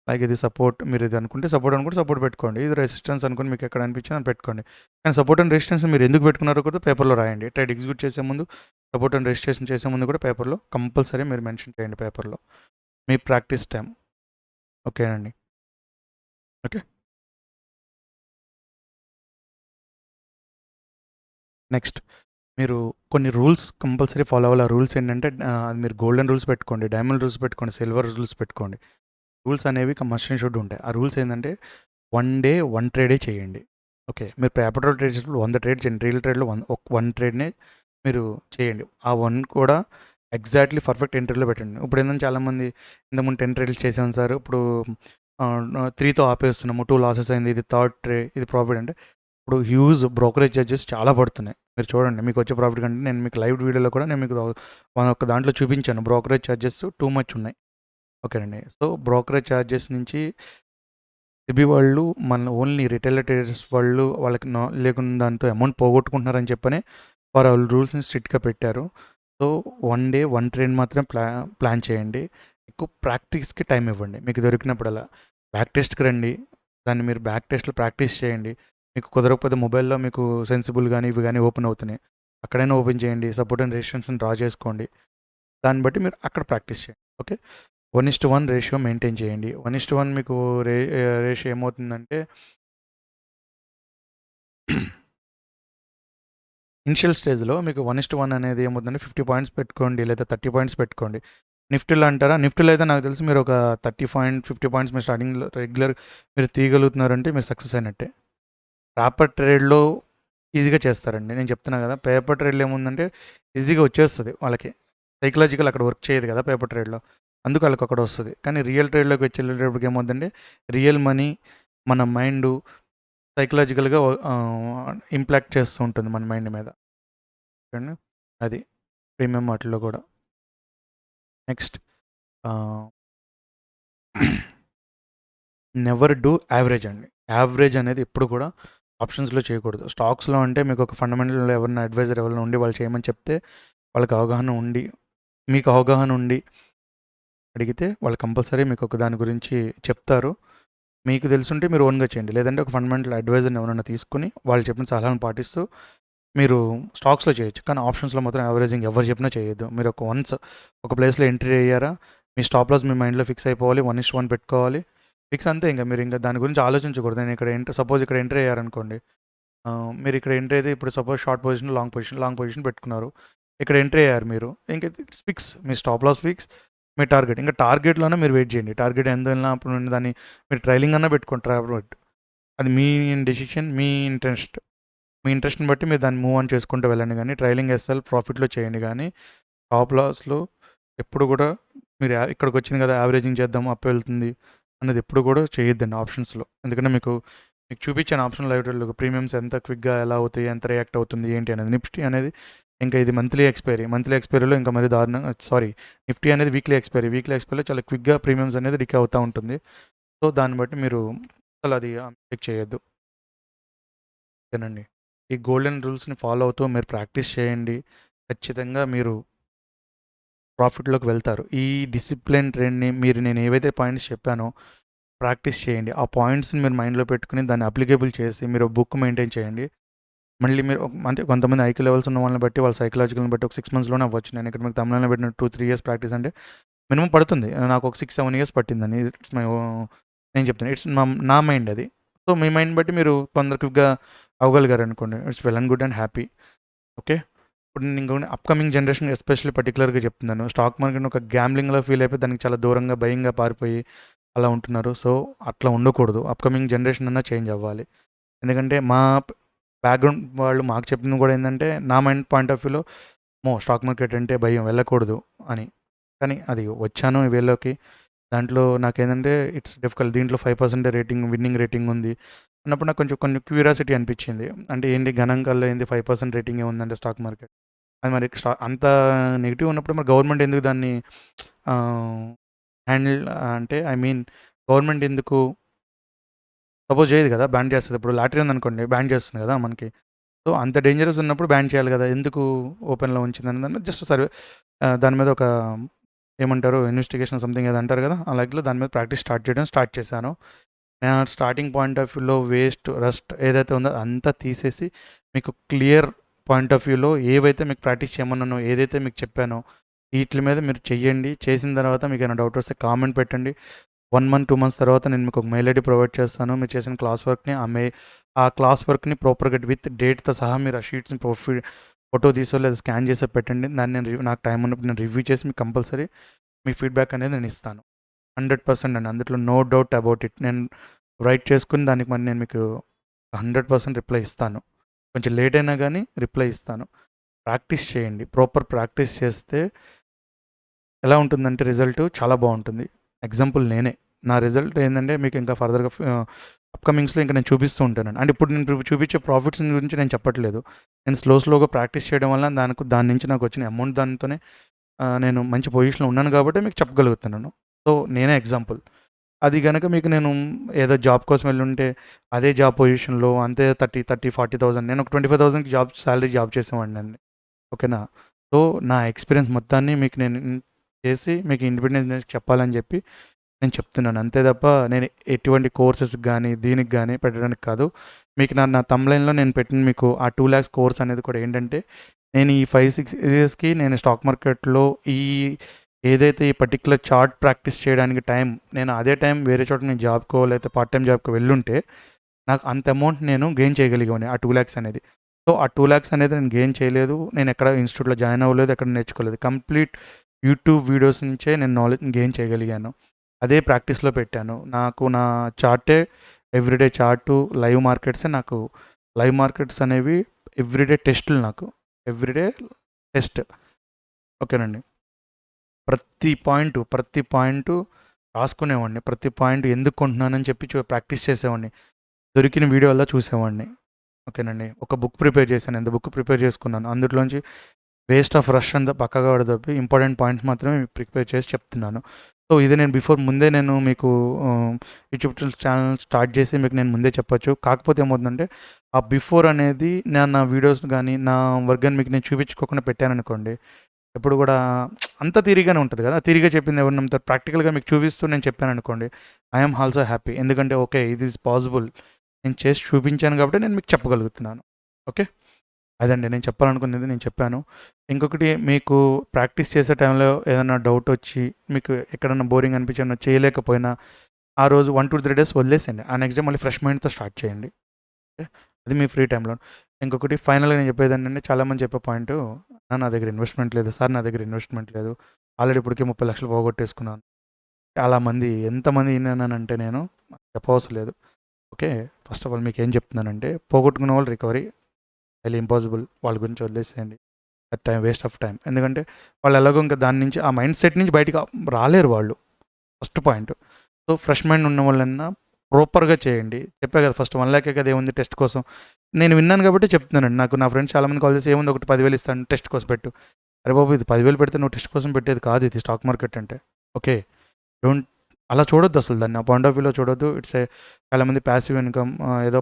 లైక్ ఇది సపోర్ట్ మీరు ఇది అనుకుంటే సపోర్ట్ పెట్టుకోండి. ఇది రెసిస్టెన్స్ అనుకోని మీకు ఎక్కడ అనిపించిందో అది పెట్టుకోండి. కానీ సపోర్ట్ అండ్ రెసిస్టెన్స్ మీరు ఎందుకు పెట్టుకున్నారో కూడా పేపర్‌లో రాయండి. ట్రేడ్ ఎగ్జిక్యూట్ చేసే ముందు, సపోర్ట్ అండ్ రెసిస్టెన్స్ చేసే ముందు కూడా పేపర్‌లో కంపల్సరీ మీరు మెన్షన్ చేయండి పేపర్‌లో. మీ ప్రాక్టీస్ టైమ్. ఓకేనండి. ఓకే. నెక్స్ట్ మీరు కొన్ని రూల్స్ కంపల్సరీ ఫాలో అవ్వాలి. ఆ రూల్స్ ఏంటంటే మీరు గోల్డెన్ రూల్స్ పెట్టుకోండి, డైమండ్ రూల్స్ పెట్టుకోండి, సిల్వర్ రూల్స్ పెట్టుకోండి. రూల్స్ అనేవి మస్ట్ అండ్ షుడ్ ఉంటాయి. ఆ రూల్స్ ఏంటంటే 1 డే 1 ట్రేడే చేయండి. ఓకే. మీరు పేపర్‌లో ట్రేడ్ చేసినప్పుడు 100 ట్రేడ్ చేయండి. రియల్ ట్రేడ్‌లో 1 ట్రేడ్‌నే మీరు చేయండి. ఆ 1 కూడా ఎగ్జాక్ట్‌లీ పర్ఫెక్ట్ ఎంట్రీలో పెట్టండి. ఇప్పుడేందంటే చాలామంది ఇంతకుముందు 10 ట్రేడ్‌లు చేసాం సార్. ఇప్పుడు 3తో ఆపేస్తున్నాము. 2 లాసెస్ అయింది. ఇది థర్డ్ ఇది ప్రాఫిట్ అంటే ఇప్పుడు హ్యూజ్ బ్రోకరేజ్ చార్జెస్ చాలా పడుతున్నాయి. మీరు చూడండి మీకు వచ్చే ప్రాఫిట్ కంటే నేను మీకు లైవ్ వీడియోలో కూడా నేను మీకు ఒక దాంట్లో చూపించాను. బ్రోకరేజ్ చార్జెస్ టూ మచ్ ఉన్నాయి. ఓకేనండి. సో, బ్రోకరేజ్ చార్జెస్ నుంచి సెబీ వాళ్ళు మన ఓన్లీ రిటైల్ ట్రేడర్స్ వాళ్ళు వాళ్ళకి లేకుండా దాంతో అమౌంట్ పోగొట్టుకుంటున్నారని చెప్పని వారు వాళ్ళ రూల్స్‌ని స్ట్రిక్ట్‌గా పెట్టారు. సో, 1 డే 1 ట్రేడ్ మాత్రమే ప్లాన్ చేయండి. ఎక్కువ ప్రాక్టీస్‌కి టైం ఇవ్వండి. మీకు దొరికినప్పుడల్లా. బ్యాక్ టెస్ట్‌కి రండి. దాన్ని మీరు బ్యాక్ టెస్ట్‌లో ప్రాక్టీస్ చేయండి. మీకు కుదరకపోతే మొబైల్‌లో మీకు సెన్సిబుల్ గాని, ఇవి గాని ఓపెన్ అవుతున్నాయి. అక్కడైనా ఓపెన్ చేయండి. సపోర్ట్ అండ్ రెసిస్టెన్స్‌ని డ్రా చేసుకోండి. దాన్ని బట్టి మీరు అక్కడ ప్రాక్టీస్ చేయండి. ఓకే. 1:1 రేషియో మెయింటైన్ చేయండి. 1:1 మీకు రేషియో ఏమవుతుందంటే ఇనిషియల్ స్టేజ్‌లో మీకు 1:1 అనేది ఏమవుతుందంటే 50 పాయింట్స్ పెట్టుకోండి లేదా 30 పాయింట్స్ పెట్టుకోండి. నిఫ్టీలో అంటారా? నిఫ్టీలో అయితే నాకు తెలిసి మీరు ఒక 50 పాయింట్స్ మీరు స్టార్టింగ్‌లో రెగ్యులర్ మీరు తీయగలుగుతున్నారంటే మీరు సక్సెస్ అయినట్టే. పేపర్ ట్రేడ్‌లో ఈజీగా చేస్తారండి. నేను చెప్తున్నా కదా! పేపర్ ట్రేడ్‌లో ఏముందంటే ఈజీగా వచ్చేస్తది వాళ్ళకి. సైకలాజికల్ అక్కడ వర్క్ చేయదు కదా! పేపర్ ట్రేడ్‌లో. అందుకు వాళ్ళకి అక్కడ వస్తది. కానీ రియల్ ట్రేడ్‌లోకి వచ్చి వెళ్ళేటప్పటికి ఏమవుద్దంటే రియల్ మనీ మన మైండు సైకలాజికల్‌గా ఇంపాక్ట్ చేస్తూ ఉంటుంది మన మైండ్ మీద. ఓకేనా? అది ప్రీమియం వాటిల్లో కూడా. నెక్స్ట్ ఆహ్, నెవర్ డూ యావరేజ్ అండి. యావరేజ్ అనేది ఎప్పుడు కూడా ఆప్షన్స్‌లో చేయకూడదు. స్టాక్స్‌లో అంటే మీకు ఒక ఫండమెంటల్ ఎవరైనా అడ్వైజర్ ఎవరైనా ఉండి వాళ్ళు చేయమని చెప్తే వాళ్ళకి అవగాహన ఉండి మీకు అవగాహన ఉండి అడిగితే వాళ్ళు కంపల్సరీ మీకు ఒక దాని గురించి చెప్తారు. మీకు తెలుసుంటే మీరు ఓన్‌గా చేయండి. లేదంటే ఒక ఫండమెంటల్ అడ్వైజర్‌ని ఎవరైనా తీసుకొని వాళ్ళు చెప్పిన సలహాలను పాటిస్తూ మీరు స్టాక్స్‌లో చేయొచ్చు. కానీ ఆప్షన్స్‌లో మాత్రం యావరేజింగ్ ఎవరు చెప్పినా చేయొద్దు. మీరు ఒక ప్లేస్‌లో ఎంట్రీ అయ్యారా, మీ స్టాప్ లాస్ మీ మైండ్‌లో ఫిక్స్ అయిపోవాలి. 1:1 పెట్టుకోవాలి. ఫిక్స్ అంతే ఇంక. మీరు ఇంక దాని గురించి ఆలోచించకూడదు. నేను ఇక్కడ సపోజ్ ఇక్కడ ఎంట్రీ అయ్యారనుకోండి. మీరు ఇక్కడ ఎంట్రీ అయితే ఇప్పుడు suppose short position, long position పెట్టుకున్నారు. ఇక్కడ ఎంట్రీ అయ్యారు మీరు. ఇంక ఇట్స్ ఫిక్స్. మీ స్టాప్ లాస్ ఫిక్స్. మీ టార్గెట్. ఇంక టార్గెట్‌లోనే మీరు వెయిట్ చేయండి. టార్గెట్ ఎంత వెళ్ళినా అప్పుడు దాన్ని మీరు ట్రైలింగ్ అన్నా పెట్టుకోండి టార్గెట్. అది మీ డెసిషన్, మీ ఇంట్రెస్ట్. మీ ఇంట్రెస్ట్‌ని బట్టి మీరు దాన్ని మూవ్ ఆన్ చేసుకుంటూ వెళ్ళండి గానీ, ట్రైలింగ్ ఎస్ఎల్ ప్రాఫిట్‌లో చేయండి గానీ, స్టాప్ లాస్‌లో ఎప్పుడు కూడా మీరు ఇక్కడికొచ్చింది కదా! యావరేజింగ్ చేద్దాం అప్ వెళ్తుంది అన్నది ఎప్పుడు కూడా చేయొద్దండి ఆప్షన్స్‌లో. ఎందుకంటే మీకు చూపించాను ఆప్షన్ లైవ్ ట్రేడ్‌లో ప్రీమియమ్స్ ఎంత క్విక్‌గా ఎలా అవుతాయి, ఎంత రియాక్ట్ అవుతుంది, ఏంటి అనేది. నిఫ్టీ అనేది ఇంకా ఇది మంత్లీ ఎక్స్‌పైరీ. మంత్లీ ఎక్స్‌పైరీలో ఇంకా మరి దారుణంగా నిఫ్టీ అనేది వీక్లీ ఎక్స్‌పైరీ. వీక్లీ ఎక్స్‌పైరీలో చాలా క్విక్‌గా ప్రీమియమ్స్ అనేది డికే అవుతా ఉంటుంది. సో, దాన్ని బట్టి మీరు అసలు అది చెక్ చేయొద్దు. ఓకేనండి. ఈ గోల్డెన్ రూల్స్‌ని ఫాలో అవుతూ మీరు ప్రాక్టీస్ చేయండి. ఖచ్చితంగా మీరు ప్రాఫిట్‌లోకి వెళ్తారు. ఈ డిసిప్లిన్ ట్రైన్‌ని నేను ఏవైతే పాయింట్స్ చెప్పానో ప్రాక్టీస్ చేయండి. ఆ పాయింట్స్‌ని మీరు మైండ్‌లో పెట్టుకొని దాన్ని అప్లికేబుల్ చేసి మీరు బుక్ మెయింటైన్ చేయండి. మళ్ళీ మీరు అంటే కొంతమంది ఐక్యూ లెవెల్స్ ఉన్న వాళ్ళని బట్టి వాళ్ళ సైకలాజికల్‌ని బట్టి ఒక 6 మంత్స్‌లోనే అవ్వచ్చు. నేను ఇక్కడ మీకు తమిళనాడులో పెట్టిన 2, 3 ఇయర్స్ ప్రాక్టీస్ అంటే మినిమమ్ పడుతుంది. నాకు ఒక 6, 7 ఇయర్స్ పట్టిందండి. ఇట్స్ మై నేను చెప్తాను. ఇట్స్ నా మైండ్ అది. సో, మీ మైండ్ బట్టి మీరు కొందరు క్విక్‌గా అవ్వగలిగారనుకోండి. It's well and good and happy. Okay. ఇప్పుడు నేను ఇంకొకటి అప్‌కమింగ్ జనరేషన్ ఎస్పెషల్లీ పర్టిక్యులర్‌గా చెప్తున్నాను. స్టాక్ మార్కెట్‌ని ఒక గ్యాంబ్లింగ్‌లా ఫీల్ అయిపోయి దానికి చాలా దూరంగా, భయంగా పారిపోయి అలా ఉంటున్నారు. సో, అట్లా ఉండకూడదు. అప్‌కమింగ్ జనరేషన్ అన్నా చేంజ్ అవ్వాలి. ఎందుకంటే మా బ్యాక్‌గ్రౌండ్ వాళ్ళు మాకు చెప్పింది కూడా ఏందంటే, నా మైండ్ పాయింట్ ఆఫ్ వ్యూలో స్టాక్ మార్కెట్ అంటే భయం వెళ్ళకూడదు అని. కానీ అది వచ్చాను ఈ వేలోకి. దాంట్లో నాకేందంటే ఇట్స్ డిఫికల్ట్. దీంట్లో 5% విన్నింగ్ రేటింగ్ ఉంది. అన్నప్పుడు నాకు కొంచెం క్యూరియాసిటీ అనిపించింది. అంటే ఏంటి గణాంకాల్లో ఏంది 5% రేటింగే ఉందంటే స్టాక్ మార్కెట్. అది మరి అంత నెగెటివ్ ఉన్నప్పుడు మరి గవర్నమెంట్ ఎందుకు దాన్ని ఆహ్, హ్యాండిల్ అంటే ఐ మీన్ గవర్నమెంట్ ఎందుకు సపోజ్ చేయదు కదా! బ్యాన్ చేస్తది. ఇప్పుడు లాటరీ ఉందనుకోండి బ్యాన్ చేస్తుంది కదా! మనకి. సో, అంత డేంజరస్ ఉన్నప్పుడు బ్యాన్ చేయాలి కదా! ఎందుకు ఓపెన్‌లో ఉంచిందన్నది జస్ట్ సర్వే దాని మీద ఒక ఏమంటారు ఇన్వెస్టిగేషన్ సంథింగ్ ఏదో అంటారు కదా! అలాగే దాని మీద ప్రాక్టీస్ స్టార్ట్ చేశాను. నేను స్టార్టింగ్ పాయింట్ ఆఫ్ వ్యూలో రస్ట్ ఏదైతే ఉందో అంతా తీసేసి మీకు క్లియర్ పాయింట్ ఆఫ్ వ్యూలో ఏవైతే మీకు ప్రాక్టీస్ చేయమన్నానో, ఏదైతే మీకు చెప్పానో ఈట్లి మీద మీరు చెయ్యండి. చేసిన తర్వాత మీకేమైనా డౌట్ వస్తే కామెంట్ పెట్టండి. 1 మంత్, 2 మంత్స్ తర్వాత నేను మీకు ఒక మెయిల్ ఐడీ ప్రొవైడ్ చేస్తాను. మీరు చేసిన క్లాస్ వర్క్‌ని ఆ క్లాస్ వర్క్‌ని ప్రాపర్‌గా విత్ డేట్‌తో సహా మీరు ఆ షీట్స్‌ని ఫోటో తీసో లేదా స్కాన్ చేసో పెట్టండి. దాన్ని నాకు టైం ఉన్నప్పుడు నేను రివ్యూ చేసి మీకు కంపల్సరీ మీ ఫీడ్‌బ్యాక్ అనేది నేను ఇస్తాను. 100% అండి. అందులో నో డౌట్ అబౌట్ ఇట్. నేను రైట్ చేసుకొని దానికి మరి నేను మీకు 100% రిప్లై ఇస్తాను. కొంచెం లేట్ అయినా గానీ రిప్లై ఇస్తాను. ప్రాక్టీస్ చేయండి. ప్రాపర్ ప్రాక్టీస్ చేస్తే ఎలా ఉంటుందంటే రిజల్ట్ చాలా బావుంటుంది. ఎగ్జాంపుల్ నేనే. నా రిజల్ట్ ఏందంటే మీకు ఇంకా ఫర్దర్‌గా అప్‌కమింగ్స్‌లో ఇంకా నేను చూపిస్తూ ఉంటానండి. అంటే ఇప్పుడు నేను చూపించే ప్రాఫిట్స్ గురించి నేను చెప్పట్లేదు. నేను స్లోగా ప్రాక్టీస్ చేయడం వల్ల దాని నుంచి నాకొచ్చిన అమౌంట్ దానితోనే నేను మంచి పొజిషన్‌లో ఉన్నాను కాబట్టి మీకు చెప్పగలుగుతున్నాను. సో, నేనే ఎగ్జాంపుల్. అది గనక మీకు నేను ఏదో జాబ్ కోసం వెళ్ళుంటే అదే జాబ్ పొజిషన్‌లో అంతే 40,000 నేను ఒక 25,000కి జాబ్ చేసేవాడినండి. ఓకేనా? సో, నా ఎక్స్‌పీరియన్స్ మొత్తాన్ని మీకు నేను చేసి మీకు ఇండిపెండెన్స్ చెప్పాలని చెప్పి నేను చెప్తున్నాను. అంతే తప్ప నేను ఎటువంటి కోర్సెస్‌కి గానీ, దీనికి గానీ పెట్టడానికి కాదు. మీకు నా థంబ్‌లైన్‌లో నేను పెట్టిన మీకు ఆ 2,00,000 కోర్స్ అనేది కూడా ఏంటంటే, నేను ఈ 5, 6 ఇయర్స్‌కి నేను స్టాక్ మార్కెట్‌లో ఈ ఏదైతే ఈ పర్టిక్యులర్ చార్ట్ ప్రాక్టీస్ చేయడానికి టైం, నేను అదే టైం వేరే చోట నేను జాబ్‌కో లేకపోతే పార్ట్ టైమ్ జాబ్‌కో వెళ్ళుంటే, నాకు అంత అమౌంట్ నేను గెయిన్ చేయగలిగేవాడిని. ఆ 2,00,000 అనేది. సో, ఆ 2,00,000 అనేది నేను గెయిన్ చేయలేదు. నేను ఎక్కడ ఇన్‌స్టిట్యూట్‌లో జాయిన్ అవ్వలేదు. ఎక్కడ నేర్చుకోలేదు. కంప్లీట్ యూట్యూబ్ వీడియోస్ నుంచే నేను నాలెడ్జ్ గెయిన్ చేయగలిగాను. అదే ప్రాక్టీస్‌లో పెట్టాను. నాకు నా చార్టే ఎవ్రీడే చార్టు, లైవ్ మార్కెట్సే నాకు లైవ్ మార్కెట్స్ అనేవి ఎవ్రీడే టెస్టులు నాకు. Everyday test. ఓకేనండి. ప్రతి పాయింటు రాసుకునేవాడిని. ప్రతి పాయింట్ ఎందుకు కొంటున్నానని చెప్పి ప్రాక్టీస్ చేసేవాడిని. దొరికిన వీడియోల్లో చూసేవాడిని. ఓకేనండి. ఒక బుక్ ప్రిపేర్ చేశాను. ఎంత బుక్ ప్రిపేర్ చేసుకున్నాను. అందులోంచి వేస్ట్ ఆఫ్ రష్ అంతా పక్కగా పడదొబ్బి ఇంపార్టెంట్ పాయింట్స్ మాత్రమే ప్రిపేర్ చేసి చెప్తున్నాను. సో, ఇది నేను ముందే నేను మీకు యూట్యూబ్ ఛానల్ స్టార్ట్ చేసి మీకు నేను ముందే చెప్పొచ్చు. కాకపోతే ఏమవుతుందంటే, ఆ బిఫోర్ అనేది నేను నా వీడియోస్ గానీ, నా వర్క్ గాని మీకు నేను చూపించుకోకుండా పెట్టాననుకోండి, ఎప్పుడు కూడా అంతా తీరిగ్గానే ఉంటది కదా! తీరిగ్గా చెప్పింది ఎవరు నమ్ముతారు? ప్రాక్టికల్‌గా మీకు చూపిస్తూ నేను చెప్పాననుకోండి, ఐ యామ్ ఆల్సో హ్యాపీ. ఎందుకంటే, ఓకే. ఇది ఈజ్ పాసిబుల్. నేను చేసి చూపించాను కాబట్టి నేను మీకు చెప్పగలుగుతున్నాను. ఓకే. అదండి నేను చెప్పాలనుకున్నది నేను చెప్పాను. ఇంకొకటి మీకు ప్రాక్టీస్ చేసే టైంలో ఏదైనా డౌట్ వచ్చి, మీకు ఎక్కడన్నా బోరింగ్ అనిపించి చేయలేకపోయినా, ఆ రోజు 1-3 డేస్ వదిలేసేయండి. ఆ నెక్స్ట్ డే మళ్ళీ ఫ్రెష్ మైండ్‌తో స్టార్ట్ చేయండి. ఓకే. అది మీ ఫ్రీ టైంలో. ఇంకొకటి ఫైనల్‌గా నేను చెప్పేదేంటంటే, చాలామంది చెప్పే పాయింటు, నా దగ్గర ఇన్వెస్ట్‌మెంట్ లేదు సార్, నా దగ్గర ఇన్వెస్ట్‌మెంట్ లేదు. ఆల్రెడీ ఇప్పటికే 30,00,000 పోగొట్టేసుకున్నాను. చాలామంది ఎంతమంది విన్నానంటే నేను చెప్పవసరం లేదు. ఓకే. ఫస్ట్ ఆఫ్ ఆల్ మీకేం చెప్తున్నానంటే, పోగొట్టుకున్న వాళ్ళు రికవరీ హైలీ ఇంపాసిబుల్. వాళ్ళ గురించి వదిలేసేయండి. అది టైం వేస్ట్ ఆఫ్ టైం. ఎందుకంటే వాళ్ళు ఎలాగో ఇంకా దాని నుంచి ఆ మైండ్ సెట్ నుంచి బయటికి రాలేరు వాళ్ళు. First point. So, fresh mind ఉన్న వాళ్ళన్నా ప్రాపర్‌గా చేయండి. చెప్పా కదా! ఫస్ట్ 1,00,000 కదా ఏముంది టెస్ట్ కోసం. నేను విన్నాను కాబట్టి చెప్తున్నానండి. నాకు నా ఫ్రెండ్స్ చాలామంది కాల్ చేసి ఏముంది ఒకటి 10,000 ఇస్తాను టెస్ట్ కోసం పెట్టు. అరే బాబు! ఇది 10,000 పెడితే నువ్వు టెస్ట్ కోసం పెట్టేది కాదు ఇది స్టాక్ మార్కెట్ అంటే. ఓకే. డోంట్ అలా చూడొద్దు అసలు దాన్ని. ఆ పాయింట్ ఆఫ్ వ్యూలో చూడొద్దు. ఇట్స్ చాలామంది ప్యాసివ్ ఇన్‌కమ్ ఏదో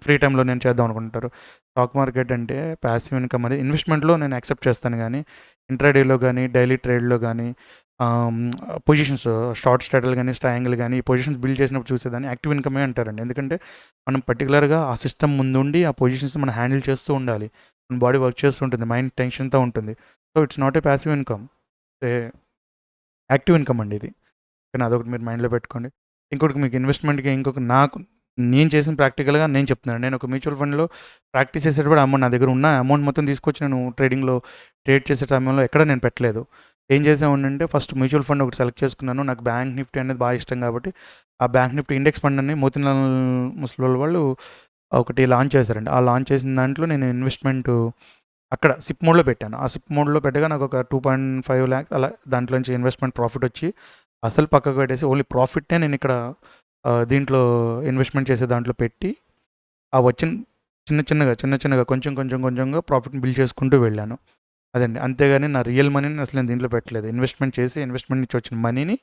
ఫ్రీ టైమ్‌లో నేను చేద్దాం అనుకుంటారు. స్టాక్ మార్కెట్ అంటే ప్యాసివ్ ఇన్‌కమ్ అనేది ఇన్వెస్ట్‌మెంట్‌లో నేను యాక్సెప్ట్ చేస్తాను గానీ, ఇంట్రాడేలో గానీ, డైలీ ట్రేడ్‌లో గానీ, ఆహ్, పొజిషన్స్ షార్ట్ స్ట్రాటల్ గానీ, ట్రయాంగిల్ గానీ, ఈ పొజిషన్స్ బిల్డ్ చేసినప్పుడు చూసేదాన్ని యాక్టివ్ ఇన్‌కమే అంటారండి. ఎందుకంటే మనం పర్టిక్యులర్‌గా ఆ సిస్టమ్ ముందుండి ఆ పొజిషన్స్ మనం హ్యాండిల్ చేస్తూ ఉండాలి. మన బాడీ వర్క్ చేస్తూ ఉంటుంది. మైండ్ టెన్షన్‌తో ఉంటుంది. So, it's not a passive income. Active income అండి ఇది. కానీ అదొకటి మీరు మైండ్‌లో పెట్టుకోండి. ఇంకోటి మీకు ఇన్వెస్ట్‌మెంట్‌కి నేను చేసిన ప్రాక్టికల్‌గా నేను చెప్తున్నాను. నేను ఒక మ్యూచువల్ ఫండ్‌లో ప్రాక్టీస్ చేసేటప్పుడు అమౌంట్ నా దగ్గర ఉన్న అమౌంట్ మొత్తం తీసుకొచ్చి నేను ట్రేడ్ చేసే సమయంలో ఎక్కడ నేను పెట్టలేదు. ఏం చేసేవాడినంటే ఫస్ట్ మ్యూచువల్ ఫండ్ ఒకటి సెలెక్ట్ చేసుకున్నాను. నాకు బ్యాంక్ నిఫ్టీ అనేది బాగా ఇష్టం కాబట్టి, ఆ బ్యాంక్ నిఫ్టీ ఇండెక్స్ ఫండ్ అని మోతిలాల్ ముసలోళ్ళు వాళ్ళు ఒకటి లాంచ్ చేశారండి. ఆ లాంచ్ చేసిన దాంట్లో నేను ఇన్వెస్ట్‌మెంట్ అక్కడ సిప్ మోడ్‌లో పెట్టాను. ఆ సిప్ మోడ్‌లో పెట్టగా నాకు ఒక 2.5 లాక్స్ అలా దాంట్లోంచి ఇన్వెస్ట్‌మెంట్ ప్రాఫిట్ వచ్చి, అసలు పక్కకు పెట్టేసి ఓన్లీ ప్రాఫిట్‌నే నేను ఇక్కడ దీంట్లో ఇన్వెస్ట్‌మెంట్ చేసే దాంట్లో పెట్టి, ఆ వచ్చిన చిన్న చిన్నగా కొంచెంగా ప్రాఫిట్‌ని బిల్డ్ చేసుకుంటూ వెళ్ళాను. అదండి. అంతేగాని నా రియల్ మనీని అసలు నేను దీంట్లో పెట్టలేదు. ఇన్వెస్ట్‌మెంట్ చేసి ఇన్వెస్ట్‌మెంట్ నుంచి వచ్చిన మనీని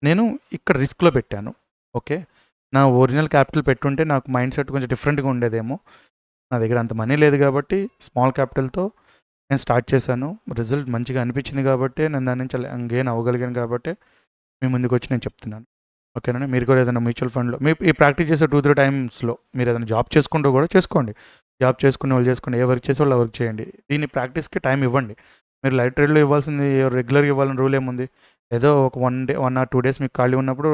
నేను ఇక్కడ రిస్క్‌లో పెట్టాను. ఓకే. నా ఒరిజినల్ క్యాపిటల్ పెట్టుంటే నాకు మైండ్ సెట్ కొంచెం డిఫరెంట్‌గా ఉండేదేమో. నా దగ్గర అంత మనీ లేదు కాబట్టి స్మాల్ క్యాపిటల్‌తో నేను స్టార్ట్ చేశాను. రిజల్ట్ మంచిగా అనిపించింది కాబట్టే నేను దాని నుంచి గెయిన్ అవ్వగలిగాను కాబట్టే మీ ముందుకొచ్చి నేను చెప్తున్నాను. ఓకేనండి. మీరు కూడా ఏదైనా మ్యూచువల్ ఫండ్‌లో ఈ ప్రాక్టీస్ చేసే 2-3 టైమ్స్‌లో మీరు ఏదైనా జాబ్ చేసుకుంటూ కూడా చేసుకోండి. జాబ్ చేసుకునే వాళ్ళు చేసుకోండి. ఏ వర్క్ చేసేవాళ్ళు ఆ వర్క్ చేయండి. దీని ప్రాక్టీస్‌కి టైం ఇవ్వండి. మీరు లైవ్ ట్రేడ్‌లో ఇవ్వాల్సింది రెగ్యులర్‌గా ఇవ్వాలని రూల్ ఏముంది? ఏదో ఒక 1 ఆర్ 2 డేస్ మీకు ఖాళీ ఉన్నప్పుడు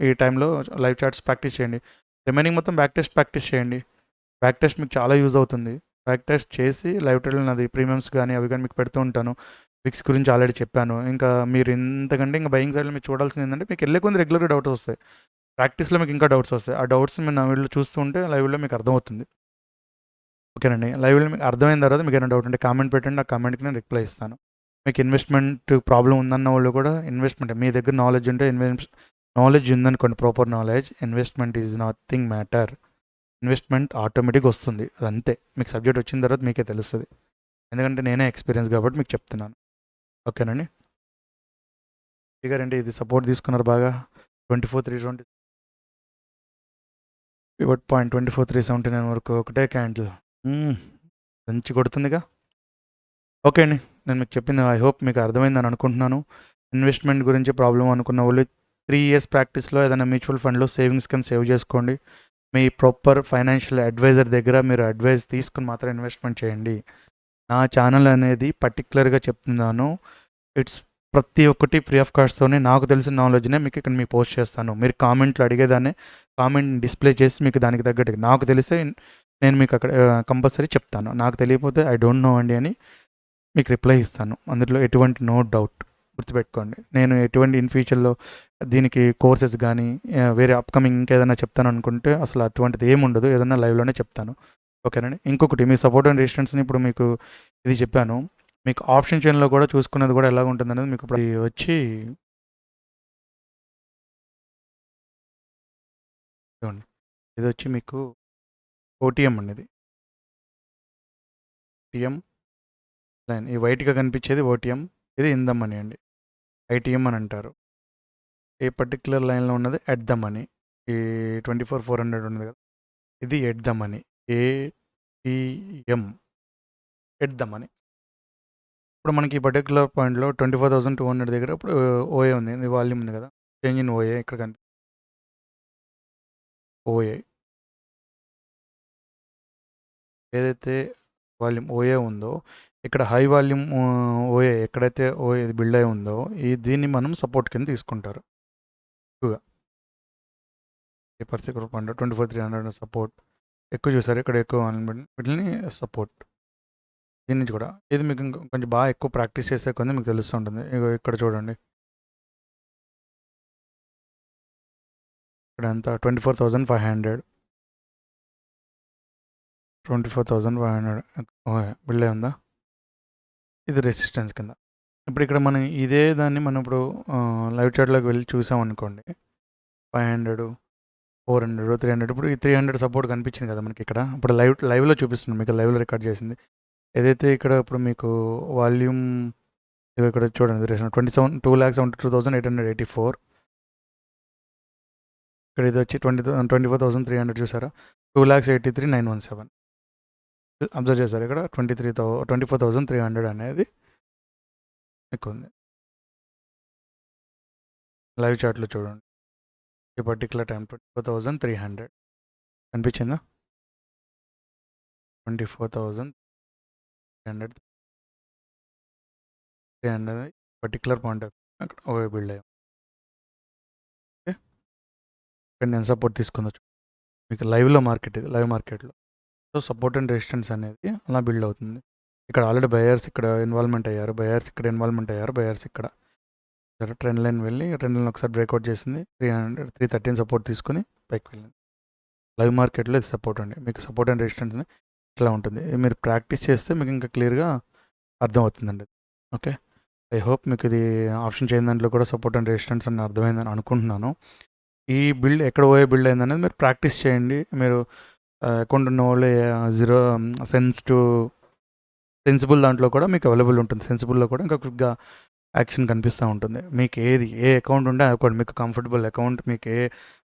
ఈ టైంలో లైవ్ చార్ట్స్ ప్రాక్టీస్ చేయండి. రిమైనింగ్ మొత్తం బ్యాక్ టెస్ట్ ప్రాక్టీస్ చేయండి. బ్యాక్ టెస్ట్ మీకు చాలా యూజ్ అవుతుంది. బ్యాక్ టెస్ట్ చేసి లైవ్ ట్రేడ్‌లో నాది ప్రీమియమ్స్ గానీ, అవి గానీ మీకు పెడుతూ ఉంటాను. విక్స్ గురించి ఆల్రెడీ చెప్పాను. ఇంకా మీరు ఇంతకంటే ఇంకా బయింగ్ సైడ్‌లో మీరు చూడాల్సింది ఏంటంటే, మీకు ఎళ్ళే కొద్దీ రెగ్యులర్‌గా డౌట్స్ వస్తాయి. ప్రాక్టీస్‌లో మీకు ఇంకా డౌట్స్ వస్తాయి. ఆ డౌట్స్ మీరు నా వీడియోలో చూస్తూ ఉంటే లైవ్‌లో మీకు అర్థమవుతుంది. ఓకేనండి. లైవ్‌లో మీకు అర్థమైన తర్వాత మీకు ఏమైనా డౌట్ ఉంటే కామెంట్ పెట్టండి. ఆ కామెంట్‌కి నేను రిప్లై ఇస్తాను. మీకు ఇన్వెస్ట్‌మెంట్ ప్రాబ్లమ్ ఉందన్న వాళ్ళు కూడా ఇన్వెస్ట్‌మెంట్ మీ దగ్గర నాలెడ్జ్ ఉంటే నాలెడ్జ్ ఉందనుకోండి proper knowledge investment is nothing matter. Investment ఆటోమేటిక్‌గా వస్తుంది. అదంతే. మీకు సబ్జెక్ట్ వచ్చిన తర్వాత మీకే తెలుస్తది. ఎందుకంటే నేనే ఎక్స్‌పీరియన్స్ కాబట్టి మీకు చెప్తున్నాను. ఓకేనండి. ఫిగర్ అంటే ఇది సపోర్ట్ తీసుకున్నారు బాగా. 24,320 పివట్ పాయింట్ 24,379 వరకు ఒకటే క్యాండిల్. హ్మ్. దంచి కొడుతుందిగా. ఓకే అండి. నేను మీకు చెప్పింది ఐ హోప్ మీకు అర్థమైందని అనుకుంటున్నాను. ఇన్వెస్ట్‌మెంట్ గురించి ప్రాబ్లమ్ అనుకున్న వాళ్ళు 3 ఇయర్స్ ప్రాక్టీస్‌లో ఏదైనా మ్యూచువల్ ఫండ్‌లో సేవింగ్స్ కింద సేవ్ చేసుకోండి. మీ ప్రాపర్ ఫైనాన్షియల్ అడ్వైజర్ దగ్గర మీరు అడ్వైస్ తీసుకొని మాత్రం ఇన్వెస్ట్‌మెంట్ చేయండి. నా ఛానల్ అనేది పర్టిక్యులర్‌గా చెప్తున్నాను. ఇట్స్ ప్రతి ఒక్కటి ఫ్రీ ఆఫ్ కాస్ట్‌తోనే నాకు తెలిసిన నాలెడ్జ్‌నే మీకు ఇక్కడ పోస్ట్ చేస్తాను. మీరు కామెంట్‌లో అడిగేదాన్నే కామెంట్ డిస్‌ప్లే చేసి మీకు దానికి తగ్గట్టుగా నాకు తెలిసే నేను మీకు అక్కడ కంపల్సరీ చెప్తాను. నాకు తెలియకపోతే ఐ డోంట్ నో అండి అని మీకు రిప్లై ఇస్తాను. అందులో ఎటువంటి నో డౌట్. గుర్తుపెట్టుకోండి. నేను ఎటువంటి ఇన్ ఫ్యూచర్‌లో దీనికి కోర్సెస్ గానీ, వేరే అప్‌కమింగ్ ఇంకేదైనా చెప్తాననుకుంటే అసలు అటువంటిది ఏముండదు. ఏదన్నా లైవ్‌లోనే చెప్తాను. ఓకేనండి. ఇంకొకటి మీ సపోర్ట్ అండ్ రెసిస్టెన్స్‌ని ఇప్పుడు మీకు ఇది చెప్పాను. మీకు ఆప్షన్ చైన్‌లో కూడా చూసుకునేది కూడా ఎలాగుంటుందనేది మీకు ఇప్పుడు ఇది వచ్చి ఇదిగోండి. ఇదొచ్చి మీకు ఓటీఎం అండి ఇది. TM line. ఈ వైట్‌గా కనిపించేది ఓటీఎం. ఇది ఇన్ ద మనీ అండి. ఐటీఎం అని అంటారు. ఏ పర్టిక్యులర్ లైన్‌లో ఉన్నది ఎట్ ద మనీ. ఈ 24,400 ఉంది కదా! ఇది at the money. ATM at the money. ఇప్పుడు మనకి ఈ పర్టిక్యులర్ పాయింట్‌లో 24,200 దగ్గర ఇప్పుడు ఓఏ ఉంది. ఇది వాల్యూమ్ ఉంది కదా! చేంజ్ ఇన్ ఓఏ ఇక్కడ ఓఏ. ఏదైతే వాల్యూమ్ ఓఏ ఉందో, ఇక్కడ హై వాల్యూమ్ ఓఏ ఎక్కడైతే ఓఏ బిల్డ్ అయి ఉందో, దీన్ని మనం సపోర్ట్ కింద తీసుకుంటారు. ఎక్కువగా. ఈ పర్టిక్యులర్ పాయింట్ 24,300 సపోర్ట్. ఎక్కువ చూసారు ఇక్కడ ఎక్కువ వీటిని సపోర్ట్. దీని నుంచి కూడా. ఇది మీకు కొంచెం బాగా ఎక్కువ ప్రాక్టీస్ చేసే కొద్దీ మీకు తెలుస్తూ ఉంటుంది. ఇగో ఇక్కడ చూడండి. ఇక్కడ ఎంత 24,500. 24,500 ఓకే. బిల్డ్ అయి ఉందా? ఇది రెసిస్టెన్స్ కింద. ఇప్పుడు ఇక్కడ మనం ఇదే దాన్ని మనం ఇప్పుడు లైవ్ చాట్‌లోకి వెళ్ళి చూసామనుకోండి. 500, 400, 300 ఇప్పుడు ఈ 300 సపోర్ట్ కనిపించింది కదా మనకి ఇక్కడ. ఇప్పుడు లైవ్‌లో చూపిస్తున్నాను మీకు లైవ్‌లో రికార్డ్ చేసింది. ఏదైతే ఇక్కడ ఇప్పుడు మీకు వాల్యూమ్ ఇక్కడ చూడండి 2,72,884. ఇక్కడ ఇది వచ్చి 24,300 చూసారా? 2,83,917. అబ్జర్వ్ చేశారు ఇక్కడ 24,300 అనేది ఎక్కువ ఉంది. లైవ్ చాట్లో చూడండి. ఈ పర్టిక్యులర్ టైం 24,300 కనిపించిందా? 24,300 పర్టిక్యులర్ పాయింట్ అక్కడ ఓ బిల్డ్ అయ్యాం. ఓకే. ఇక్కడ నేను సపోర్ట్ తీసుకుందో మీకు లైవ్లో మార్కెట్ ఇది లైవ్ మార్కెట్లో. సో సపోర్ట్ అండ్ రెసిస్టెన్స్ అనేది అలా బిల్డ్ అవుతుంది. ఇక్కడ ఆల్రెడీ బయర్స్ ఇక్కడ ఇన్వాల్వ్మెంట్ అయ్యారు. బయర్స్ ఇక్కడ ఇన్వాల్వ్మెంట్ అయ్యారు. బయర్స్ ఇక్కడ ట్రెండ్ లైన్ వెళ్ళి ట్రెండ్ లైన్ ఒకసారి బ్రేక్అవుట్ చేసింది. 313 సపోర్ట్ తీసుకుని పైకి వెళ్ళింది. లైవ్ మార్కెట్లో ఇది సపోర్ట్ అండి. మీకు సపోర్ట్ అండ్ రెసిస్టెన్స్ ఇట్లా ఉంటుంది. మీరు ప్రాక్టీస్ చేస్తే మీకు ఇంకా క్లియర్గా అర్థమవుతుందండి. ఓకే. ఐ హోప్ మీకు ఇది ఆప్షన్ చేయని దాంట్లో కూడా సపోర్ట్ అండ్ రెసిస్టెన్స్ అని అర్థమైందని అనుకుంటున్నాను. ఈ బిల్డ్ ఎక్కడ పోయే బిల్డ్ అయిందనేది మీరు ప్రాక్టీస్ చేయండి. మీరు అకౌంట్ ఉన్న వాళ్ళు జీరో సెన్సిబుల్ దాంట్లో కూడా మీకు అవైలబుల్ ఉంటుంది. సెన్సిబుల్లో కూడా ఇంకా క్విక్గా యాక్షన్ కనిపిస్తూ ఉంటుంది. మీకు ఏ అకౌంట్ ఉంటే ఆ అకౌంట్ మీకు కంఫర్టబుల్ అకౌంట్ మీకు ఏ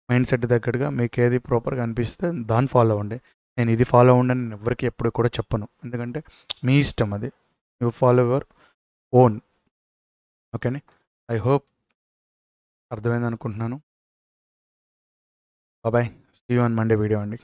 మైండ్ సెట్ తగ్గట్టుగా మీకు ఏది ప్రాపర్గా అనిపిస్తే దాన్ని ఫాలో అవ్వండి. నేను ఇది ఫాలో అవ్వండి అని ఎవరికి ఎప్పుడు కూడా చెప్పను. ఎందుకంటే మీ ఇష్టం అది. You follow your own. ఓకేని. ఐ హోప్ అర్థమైంది అనుకుంటున్నాను. Bye. See you on Monday video అండి.